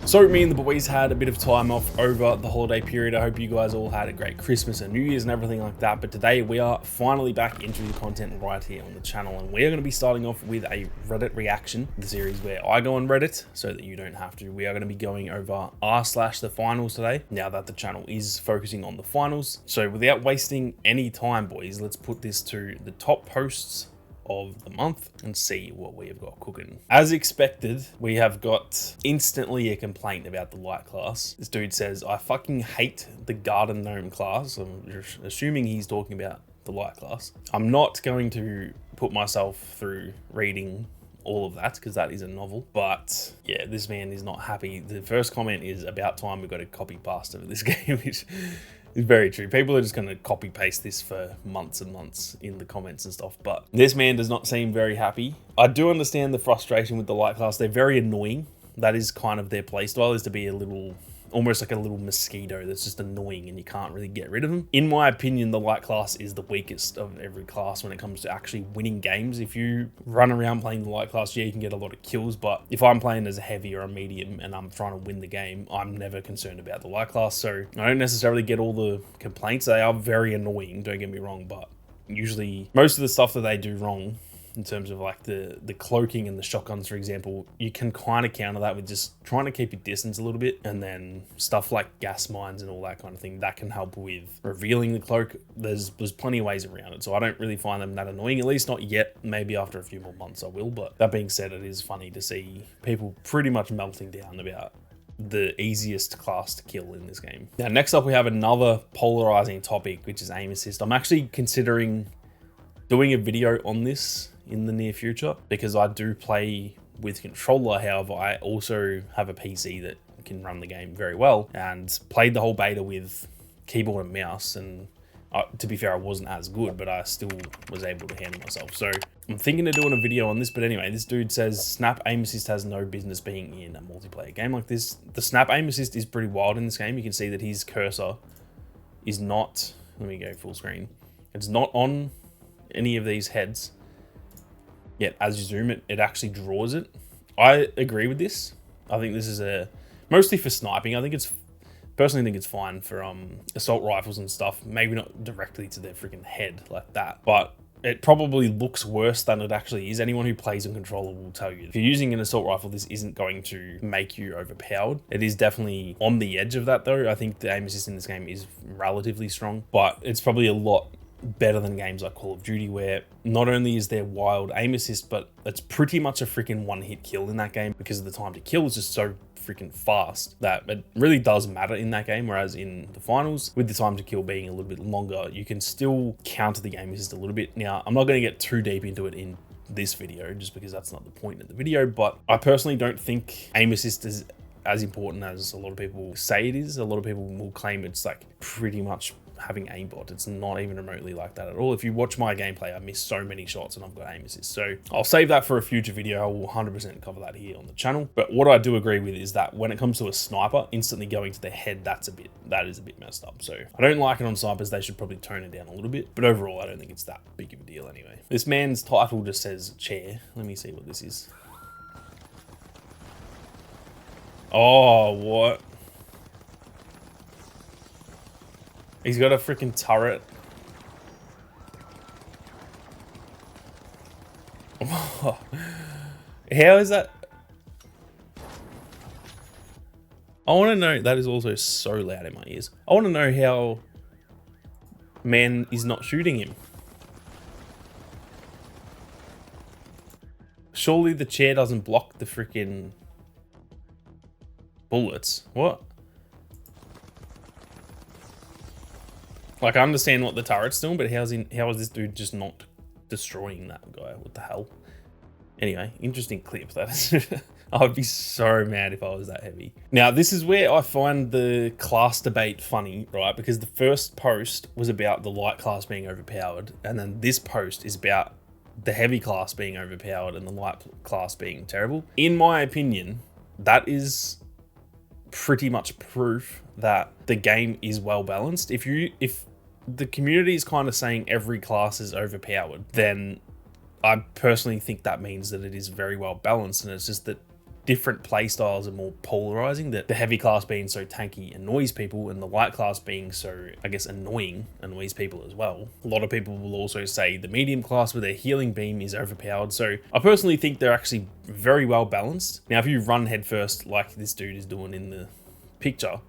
So me and the boys had a bit of time off over the holiday period. I hope you guys all had a great Christmas and New Year's and everything like that. But today we are finally back into the content right here on the channel, and we are going to be starting off with a Reddit reaction, the series where I go on Reddit so that you don't have to. We are going to be going over r/TheFinals today, now that the channel is focusing on the finals. So without wasting any time, boys, let's put this to the top posts of the month and see what we have got cooking. As expected, we have got instantly a complaint about the light class. This dude says, "I fucking hate the garden gnome class." I'm just assuming he's talking about the light class. I'm not going to put myself through reading all of that because that is a novel, but yeah, this man is not happy. The first comment is, "About time we got a copy pasta of this game," which is very true. People are just going to copy paste this for months and months in the comments and stuff, but this man does not seem very happy. I do understand the frustration with the light class. They're very annoying. That is kind of their playstyle, is to be a little, almost like a little mosquito that's just annoying and you can't really get rid of them. In my opinion, the light class is the weakest of every class when it comes to actually winning games. If you run around playing the light class, yeah, you can get a lot of kills, but if I'm playing as a heavy or a medium and I'm trying to win the game, I'm never concerned about the light class. So I don't necessarily get all the complaints. They are very annoying, don't get me wrong, but usually most of the stuff that they do wrong, in terms of like the cloaking and the shotguns, for example, you can kind of counter that with just trying to keep your distance a little bit, and then stuff like gas mines and all that kind of thing, that can help with revealing the cloak. There's plenty of ways around it, so I don't really find them that annoying, at least not yet. Maybe after a few more months I will, but that being said, it is funny to see people pretty much melting down about the easiest class to kill in this game. Now, next up we have another polarizing topic, which is aim assist. I'm actually considering doing a video on this in the near future because I do play with controller. However, I also have a PC that can run the game very well and played the whole beta with keyboard and mouse, and to be fair, I wasn't as good, but I still was able to handle myself. So I'm thinking of doing a video on this, but anyway, this dude says snap aim assist has no business being in a multiplayer game like this. The snap aim assist is pretty wild in this game. You can see that his cursor is not, let me go full screen, it's not on any of these heads, yet as you zoom it, it actually draws it. I agree with this. I think this is mostly for sniping. I think personally think it's fine for assault rifles and stuff, maybe not directly to their freaking head like that, but it probably looks worse than it actually is. Anyone who plays on controller will tell you, if you're using an assault rifle, this isn't going to make you overpowered. It is definitely on the edge of that though. I think the aim assist in this game is relatively strong, but it's probably a lot better than games like Call of Duty, where not only is there wild aim assist, but it's pretty much a freaking one-hit kill in that game because of the time to kill is just so freaking fast that it really does matter in that game. Whereas in the finals, with the time to kill being a little bit longer, you can still counter the aim assist a little bit. Now, I'm not going to get too deep into it in this video just because that's not the point of the video, but I personally don't think aim assist is as important as a lot of people say it is. A lot of people will claim it's like pretty much having aimbot. It's not even remotely like that at all. If you watch my gameplay, I miss so many shots and I've got aim assist. So I'll save that for a future video. I will 100% cover that here on the channel. But what I do agree with is that when it comes to a sniper, instantly going to the head, that is a bit messed up. So I don't like it on snipers. They should probably tone it down a little bit. But overall, I don't think it's that big of a deal anyway. This man's title just says chair. Let me see what this is. Oh, what? He's got a freaking turret. How is that? I want to know, that is also so loud in my ears. I want to know how man is not shooting him. Surely the chair doesn't block the freaking bullets. What? Like, I understand what the turret's doing, but how is this dude just not destroying that guy? What the hell? Anyway, interesting clip. That is. I would be so mad if I was that heavy. Now, this is where I find the class debate funny, right? Because the first post was about the light class being overpowered, and then this post is about the heavy class being overpowered and the light class being terrible. In my opinion, that is pretty much proof that the game is well balanced. If the community is kind of saying every class is overpowered, then I personally think that means that it is very well balanced, and it's just that different play styles are more polarizing, that the heavy class being so tanky annoys people, and the light class being so, I guess, annoying annoys people as well. A lot of people will also say the medium class with their healing beam is overpowered. So I personally think they're actually very well balanced. Now, if you run headfirst like this dude is doing in the picture,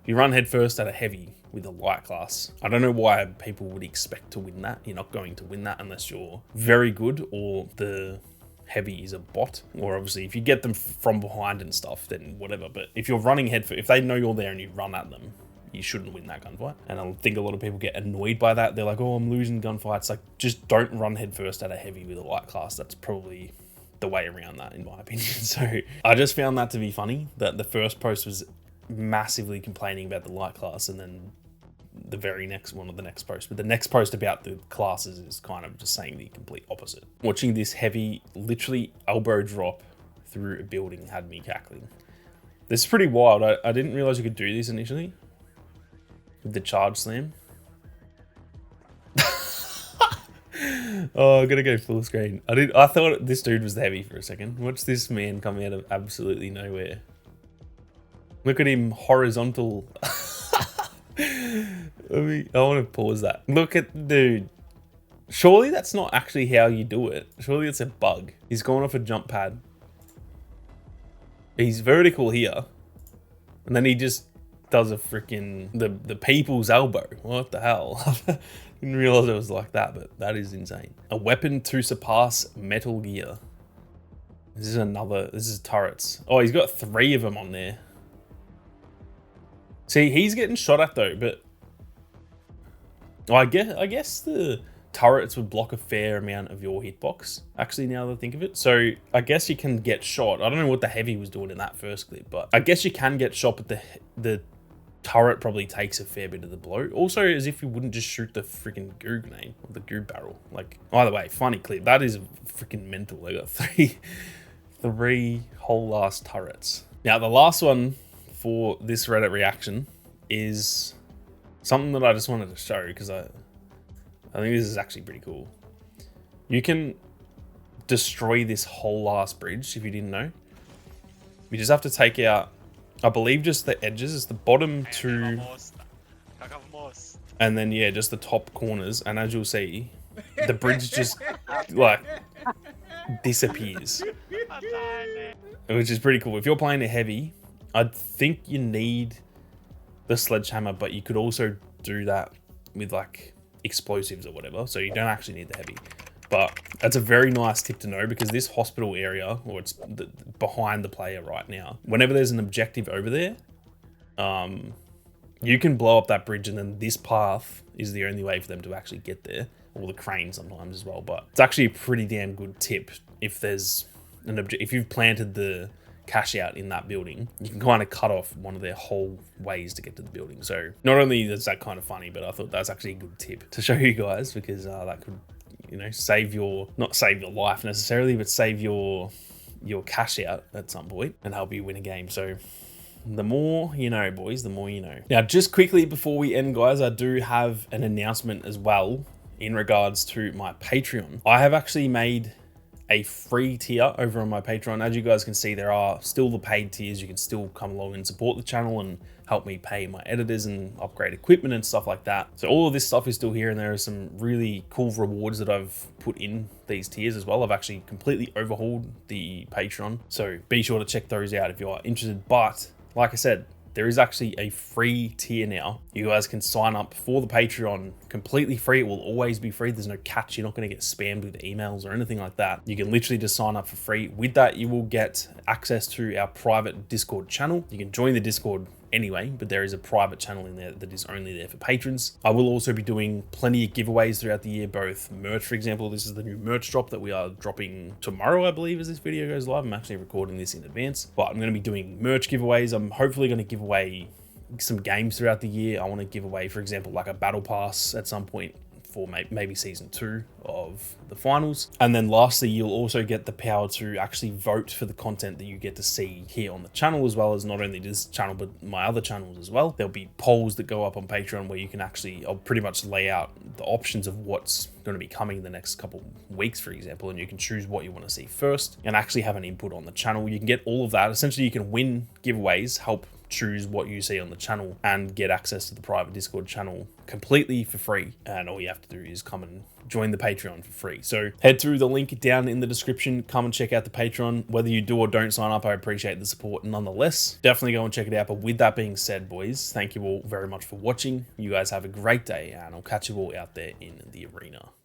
if you run headfirst at a heavy with a light class, I don't know why people would expect to win that. You're not going to win that unless you're very good or the heavy is a bot, or obviously if you get them from behind and stuff, then whatever. But if you're running if they know you're there and you run at them, you shouldn't win that gunfight. And I think a lot of people get annoyed by that. They're like, oh, I'm losing gunfights. Like, just don't run headfirst at a heavy with a light class. That's probably the way around that, in my opinion. So I just found that to be funny, that the first post was massively complaining about the light class, and then the very next one, or the next post, but the next post about the classes is kind of just saying the complete opposite. Watching this heavy literally elbow drop through a building had me cackling. This is pretty wild. I didn't realize you could do this initially with the charge slam. Oh, I gotta go full screen. I thought this dude was heavy for a second. Watch this man come out of absolutely nowhere. Look at him horizontal. I want to pause that. Look at the dude. Surely that's not actually how you do it. Surely it's a bug. He's going off a jump pad. He's vertical here. And then he just does a freaking the people's elbow. What the hell? Didn't realize it was like that, but that is insane. A weapon to surpass Metal Gear. This is turrets. Oh, he's got 3 of them on there. See, he's getting shot at though, but I guess the turrets would block a fair amount of your hitbox, actually, now that I think of it. So I guess you can get shot. I don't know what the heavy was doing in that first clip, but I guess you can get shot, but the turret probably takes a fair bit of the blow. Also, as if you wouldn't just shoot the freaking goo grenade or the goo barrel. Like, either way, funny clip. That is freaking mental. They got three whole ass turrets. Now, the last one for this Reddit reaction is something that I just wanted to show, because I think this is actually pretty cool. You can destroy this whole last bridge if you didn't know. You just have to take out, I believe, just the edges. It's the bottom 2, and then yeah, just the top corners. And as you'll see, the bridge just like disappears, which is pretty cool. If you're playing a heavy, I think you need the sledgehammer, but you could also do that with like explosives or whatever, so you don't actually need the heavy. But that's a very nice tip to know, because this hospital area, or it's behind the player right now, whenever there's an objective over there, you can blow up that bridge, and then this path is the only way for them to actually get there, or the crane sometimes as well. But it's actually a pretty damn good tip if there's if you've planted the cash out in that building, you can kind of cut off one of their whole ways to get to the building. So not only is that kind of funny, but I thought that's actually a good tip to show you guys, because that could, you know, not save your life necessarily, but save your cash out at some point and help you win a game. So the more you know, boys, the more you know. Now, just quickly before we end, guys, I do have an announcement as well in regards to my Patreon. I have actually made a free tier over on my Patreon. As you guys can see, there are still the paid tiers. You can still come along and support the channel and help me pay my editors and upgrade equipment and stuff like that. So all of this stuff is still here, and there are some really cool rewards that I've put in these tiers as well. I've actually completely overhauled the Patreon, so be sure to check those out if you are interested. But like I said, there is actually a free tier now. You guys can sign up for the Patreon completely free. It will always be free. There's no catch. You're not going to get spammed with emails or anything like that. You can literally just sign up for free. With that, you will get access to our private Discord channel. You can join the Discord anyway, but there is a private channel in there that is only there for patrons. I will also be doing plenty of giveaways throughout the year, both merch, for example. This is the new merch drop that we are dropping tomorrow, I believe, as this video goes live. I'm actually recording this in advance, but I'm going to be doing merch giveaways. I'm hopefully going to give away some games throughout the year. I want to give away, for example, like a battle pass at some point for maybe season 2 of the finals. And then lastly, you'll also get the power to actually vote for the content that you get to see here on the channel, as well as not only this channel but my other channels as well. There'll be polls that go up on Patreon where you can actually, I'll pretty much lay out the options of what's going to be coming in the next couple weeks, for example, and you can choose what you want to see first and actually have an input on the channel. You can get all of that. Essentially, you can win giveaways, help choose what you see on the channel, and get access to the private Discord channel completely for free. And all you have to do is come and join the Patreon for free. So head through the link down in the description, come and check out the Patreon. Whether you do or don't sign up, I appreciate the support nonetheless. Definitely go and check it out. But with that being said, boys, thank you all very much for watching. You guys have a great day, and I'll catch you all out there in the arena.